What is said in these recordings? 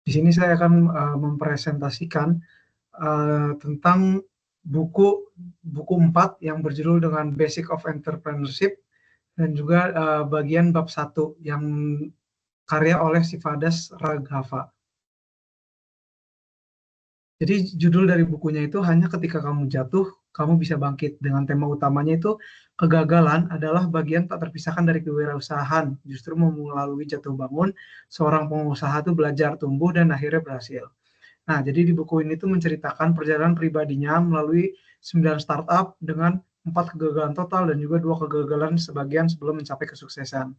Di sini saya akan mempresentasikan tentang buku buku 4 yang berjudul dengan Basic of Entrepreneurship dan juga bagian bab 1 yang karya oleh Sivadas Raghava. Jadi judul dari bukunya itu hanya ketika kamu jatuh, kamu bisa bangkit. Dengan tema utamanya itu kegagalan adalah bagian tak terpisahkan dari kewirausahaan. Justru melalui jatuh bangun, seorang pengusaha itu belajar tumbuh dan akhirnya berhasil. Nah, jadi di buku ini tuh menceritakan perjalanan pribadinya melalui 9 startup dengan 4 kegagalan total dan juga 2 kegagalan sebagian sebelum mencapai kesuksesan.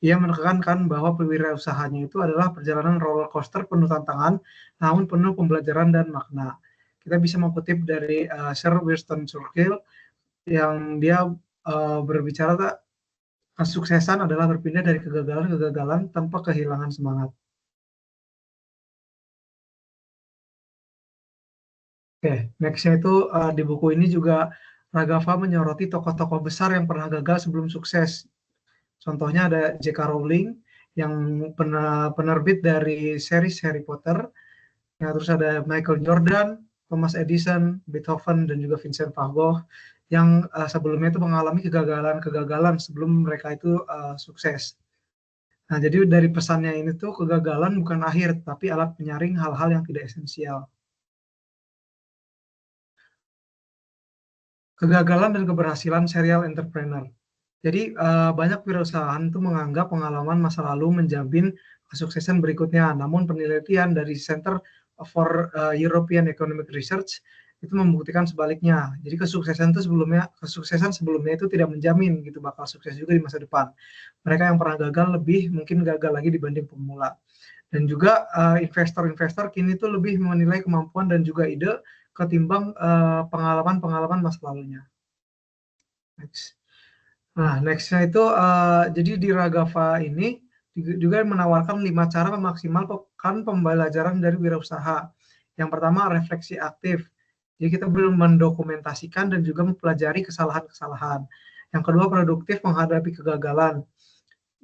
Ia menekankan bahwa pewirausahanya itu adalah perjalanan roller coaster penuh tantangan, namun penuh pembelajaran dan makna. Kita bisa mengutip dari Sir Winston Churchill yang dia berbicara kesuksesan adalah berpindah dari kegagalan-kegagalan tanpa kehilangan semangat. Oke, next-nya itu di buku ini juga Raghava menyoroti tokoh-tokoh besar yang pernah gagal sebelum sukses. Contohnya ada J.K. Rowling yang penerbit dari series Harry Potter. Ya, terus ada Michael Jordan, Thomas Edison, Beethoven, dan juga Vincent van Gogh yang sebelumnya itu mengalami kegagalan-kegagalan sebelum mereka itu sukses. Nah, jadi dari pesannya ini tuh kegagalan bukan akhir, tapi alat penyaring hal-hal yang tidak esensial. Kegagalan dan keberhasilan serial entrepreneur. Jadi banyak perusahaan itu menganggap pengalaman masa lalu menjamin kesuksesan berikutnya. Namun penelitian dari Center for European Economic Research itu membuktikan sebaliknya. Jadi kesuksesan sebelumnya itu tidak menjamin gitu bakal sukses juga di masa depan. Mereka yang pernah gagal lebih mungkin gagal lagi dibanding pemula. Dan juga investor-investor kini itu lebih menilai kemampuan dan juga ide ketimbang pengalaman-pengalaman masa lalunya. Next. Nah, next-nya itu jadi di Ragava ini juga menawarkan 5 cara memaksimalkan pembelajaran dari wirausaha. Yang pertama, refleksi aktif. Jadi kita belum mendokumentasikan dan juga mempelajari kesalahan-kesalahan. Yang kedua, produktif menghadapi kegagalan.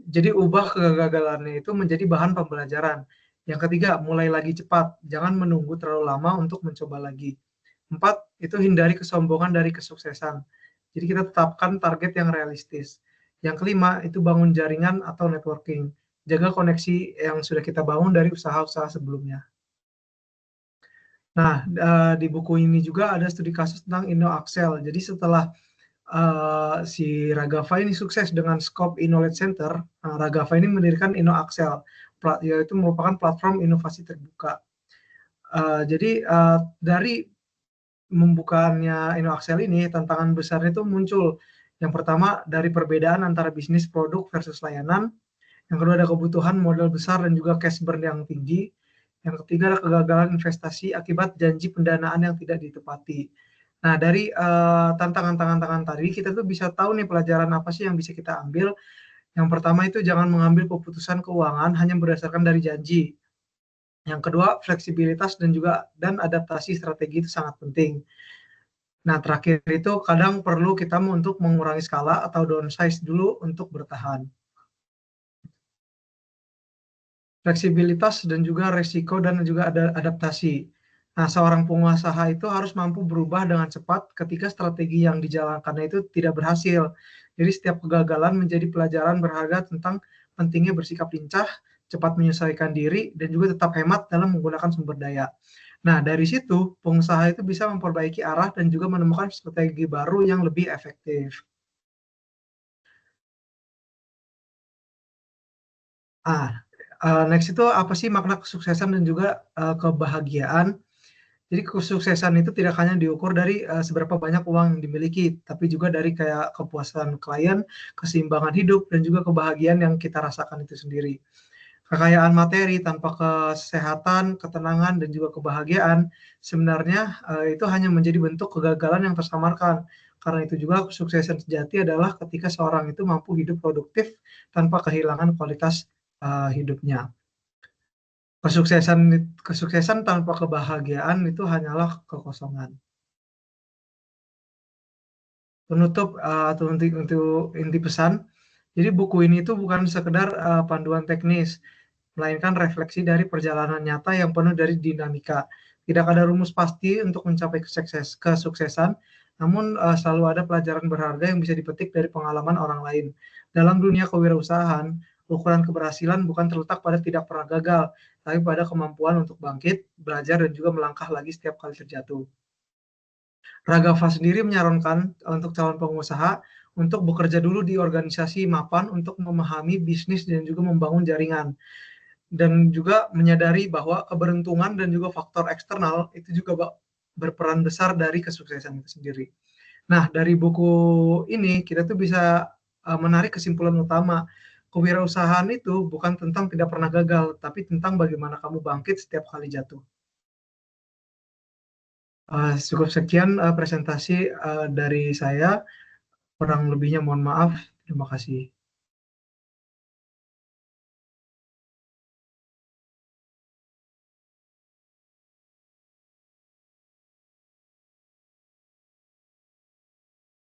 Jadi ubah kegagalannya itu menjadi bahan pembelajaran. Yang ketiga, mulai lagi cepat. Jangan menunggu terlalu lama untuk mencoba lagi. 4, itu hindari kesombongan dari kesuksesan. Jadi kita tetapkan target yang realistis. Yang kelima, itu bangun jaringan atau networking. Jaga koneksi yang sudah kita bangun dari usaha-usaha sebelumnya. Nah, di buku ini juga ada studi kasus tentang InnoAxel. Jadi setelah si Raghava ini sukses dengan Scope Knowledge Center, Raghava ini mendirikan InnoAxel, yaitu merupakan platform inovasi terbuka. Jadi dari membukaannya InnoAxel ini, tantangan besarnya itu muncul. Yang pertama, dari perbedaan antara bisnis produk versus layanan. Yang kedua, ada kebutuhan modal besar dan juga cash burn yang tinggi. Yang ketiga, ada kegagalan investasi akibat janji pendanaan yang tidak ditepati. Nah, dari tantangan-tantangan tadi, kita tuh bisa tahu nih pelajaran apa sih yang bisa kita ambil. Yang pertama itu jangan mengambil keputusan keuangan hanya berdasarkan dari janji. Yang kedua, fleksibilitas dan adaptasi strategi itu sangat penting. Nah, terakhir itu kadang perlu kita untuk mengurangi skala atau downsize dulu untuk bertahan. Fleksibilitas dan juga resiko dan juga ada adaptasi. Nah, seorang pengusaha itu harus mampu berubah dengan cepat ketika strategi yang dijalankannya itu tidak berhasil. Jadi setiap kegagalan menjadi pelajaran berharga tentang pentingnya bersikap lincah, cepat menyesuaikan diri, dan juga tetap hemat dalam menggunakan sumber daya. Nah, dari situ pengusaha itu bisa memperbaiki arah dan juga menemukan strategi baru yang lebih efektif. Ah, next itu apa sih makna kesuksesan dan juga kebahagiaan? Jadi kesuksesan itu tidak hanya diukur dari seberapa banyak uang yang dimiliki, tapi juga dari kayak kepuasan klien, keseimbangan hidup, dan juga kebahagiaan yang kita rasakan itu sendiri. Kekayaan materi tanpa kesehatan, ketenangan, dan juga kebahagiaan sebenarnya itu hanya menjadi bentuk kegagalan yang tersamarkan. Karena itu juga kesuksesan sejati adalah ketika seorang itu mampu hidup produktif tanpa kehilangan kualitas hidupnya. Kesuksesan kesuksesan tanpa kebahagiaan itu hanyalah kekosongan. Penutup atau untuk inti pesan, jadi buku ini itu bukan sekedar panduan teknis, melainkan refleksi dari perjalanan nyata yang penuh dari dinamika. Tidak ada rumus pasti untuk mencapai kesuksesan, namun selalu ada pelajaran berharga yang bisa dipetik dari pengalaman orang lain. Dalam dunia kewirausahaan, ukuran keberhasilan bukan terletak pada tidak pernah gagal, tapi pada kemampuan untuk bangkit, belajar, dan juga melangkah lagi setiap kali terjatuh. Raghav sendiri menyarankan untuk calon pengusaha untuk bekerja dulu di organisasi mapan untuk memahami bisnis dan juga membangun jaringan. Dan juga menyadari bahwa keberuntungan dan juga faktor eksternal itu juga berperan besar dari kesuksesan itu sendiri. Nah, dari buku ini kita tuh bisa menarik kesimpulan utama. Kewirausahaan itu bukan tentang tidak pernah gagal, tapi tentang bagaimana kamu bangkit setiap kali jatuh. Cukup sekian presentasi dari saya. Kurang lebihnya mohon maaf. Terima kasih.